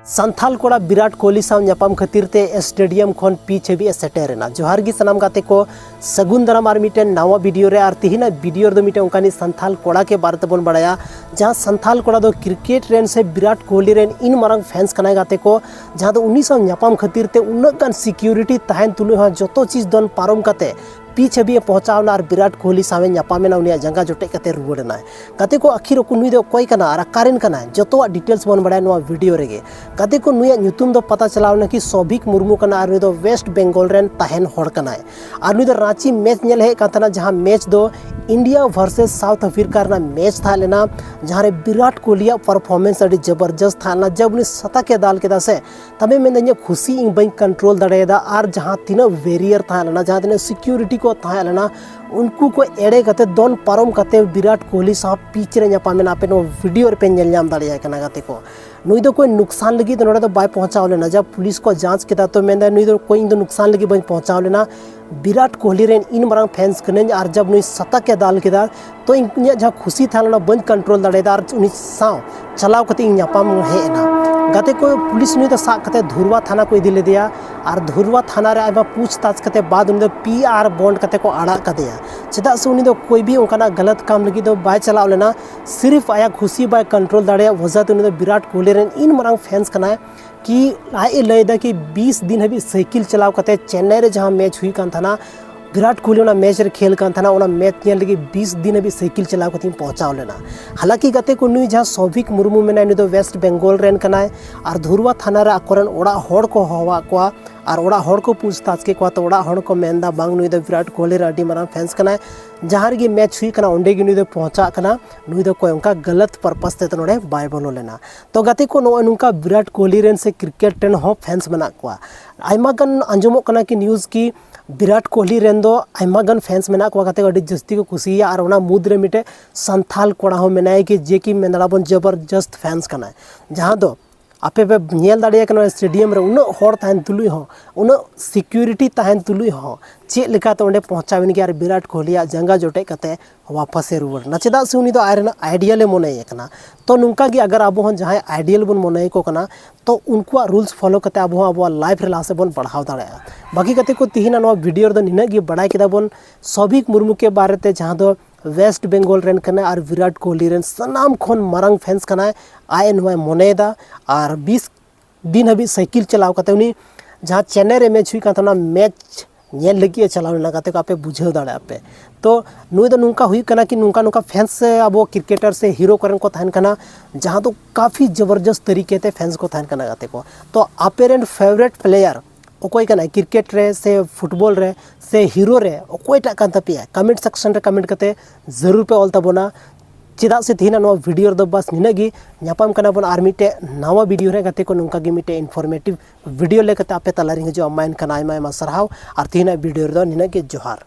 संथाल कोड़ा विराट कोहली साव ᱧᱟᱯᱟᱢ खातिर ते स्टेडियम खन पी छवि सेटेरना जोहार गी सनाम गाते को सगुन दाराम और मिटे नवा वीडियो रे और तिहिना वीडियो दो मिटे उनकानी संथाल कोड़ा के बारे ते बन बड़ाया जहां संथाल कोड़ा दो क्रिकेट रेन से विराट कोहली रेन इन मारंग फैंस कनाय गाते को जहां दो उन्नी साव ᱧᱟᱯᱟम खातिर ते उन्नत गान सिक्योरिटी तहन तुलु हा जतो चीज दोन पारम काते पी छवि पहुंचावना और विराट कोहली सावे ᱧᱟᱯᱟᱢᱮᱱᱟ उनिया जंगा जोटे कते रुवड़ना कते को आखिर को नुई दो कोई कना और कारेन कना जतो डिटेल्स बन बड़ा नो वीडियो रेगे कते को नुया ᱧᱩᱛᱩᱢ दो पता चलावना कि सौभिक मुर्मू कना और नुई दो वेस्ट बेंगल रेन तहन हड़ कना और नुई दो रांची मैच नेल हे कातना जहां मैच दो इंडिया वर्सेस साउथ अफ्रीका रा मैच था लेना जहां रे विराट कोहली परफॉर्मेंस अड़ी जबरदस्त था ना जब उनी सता के दाल के दासे तबे में खुशी इन बई कंट्रोल दड़ेदा और जहां तीन वेरियर था लेना जहां तीन सिक्योरिटी को था लेना उनको को एड़े कते दोन पारम कते विराट कोहली साहब पिच रे ᱧᱟᱯᱟᱢᱮᱱᱟ पे नो वीडियो रे पे नेल ᱧᱟᱢ दाड़िया कना गाते को नुई दो कोई नुकसान लगी नोड़े दो बाय पहुंचाव लेना जब पुलिस को जांच केदा तो मेंदा नुई दो कोई दो नुकसान लगी बई पहुंचाव लेना विराट कोहली रेन इन मारंग फैंस कने और जब नुई सता के दाल केदा तो इन जहां खुशी था लेना बंद कंट्रोल दाड़ेदा और उनी साव चलाव कते इन ᱧᱟᱯᱟᱢ हेना गाते को पुलिस नुई दो सा कते धुरवा थाना को इदी लेदिया और धुरवा थाना रे आइबा पूछताछ कते बाद उनी दो पीआर बॉन्ड कते को आड़ा कदेया चेदा से उनी दो कोई भी उनका गलत काम लगी दो बाय चलाव लेना सिर्फ आया खुशी बाय कंट्रोल दाड़े वजह तो उनी दो विराट कोहली रेन इन मारंग फैंस कना कि आए लयदा कि 20 दिन हबी साइकिल चलाव कते चेन्नई रे जहां मैच हुई कान थाना विराट कोहली ना मैच रे खेल कान थाना ओना मैच नेल लगी 20 दिन हबी साइकिल चलाव कते पहुंचाव लेना हालांकि गाते को नुई जहां सौभिक मुर्मू मेना नुई दो वेस्ट बेंगल रेन कना और धुरवा थाना रे अकोरन ओड़ा होड़ को हवा को और ओड़ा होड़ को पूछताछ के को तो ओड़ा होड़ को मेंदा बांग नुई दो विराट कोहली रे मारा फैंस कना जहां रे मैच हुई कना ओंडे गी नुई दो पहुंचा कना नुई दो कोई उनका गलत पर्पस ते नोडे बाय बोलो लेना तो गाते को नो नुका विराट कोहली रेन से क्रिकेट टेन हो फैंस मना को आइमा गन अंजमो कना कि न्यूज़ की विराट कोहली रेन दो आइमा गन फैंस मेना को गाते अडी जस्ती को खुशी और ओना मुद रे मिटे संथाल कोड़ा हो मेनाय कि जे कि मेनड़ा बन जबरदस्त फैंस कना जहां दो आपे पे नेल दाड़िया कना स्टेडियम रे उन होड़ तहन तुलुई हो उन सिक्योरिटी तहन तुलुई हो चे लेका तो ओंडे पहुंचावेन कि यार विराट कोहली जंगा जोटे कते वापस से रुवर ना चेदा से उनी दो आयरन आइडियल मोने कना तो नुंका कि अगर अब हम जहां आइडियल बन मोने को कना तो उनको रूल्स फॉलो करते अब लाइफ रे लासे बन बढ़ाव दाड़ाया बाकी कते को तिहिना नो वीडियो दो निना गी बड़ाई केदा बन सौभिक मुर्मू के बारे ते जहां दो वेस्ट बेंगल रेन कना और विराट कोहली रेन सनाम खन मारंग फैंस कना आए नोय मोनेदा और 20 दिन हबी साइकिल चलाव कते उनी जहां चेन्नई रे मैच हुई का मैच नेल लगी चलाव ना कते को आपे बुझाव दाड़े आपे तो नुई दो नुंका हुई कना कि नुंका फैंस से अब क्रिकेटर से हीरो करन को थान कना जहां तो काफ़ी जबरदस्त तरीके ते फैंस को थान कना गाते को तो आपे रेन फेवरेट प्लेयर ओकोई कना क्रिकेट रे से फुटबॉल रे से हीरो रे ओकोईटा कान तपिया कमेंट सेक्शन रे कमेंट कते जरूर पे ऑल तबोना चेदा से तिहिना नो वीडियो दो बस निनागी ᱧᱟᱯᱟᱢ कना बन आर मिटे नवा वीडियो रे गाते को नुंका गी मिटे इन्फॉर्मेटिव वीडियो लेकते आपे तलारी हजो माइन कना आयमा आयमा सरहाव और तिहिना वीडियो दो निनागी जोहार।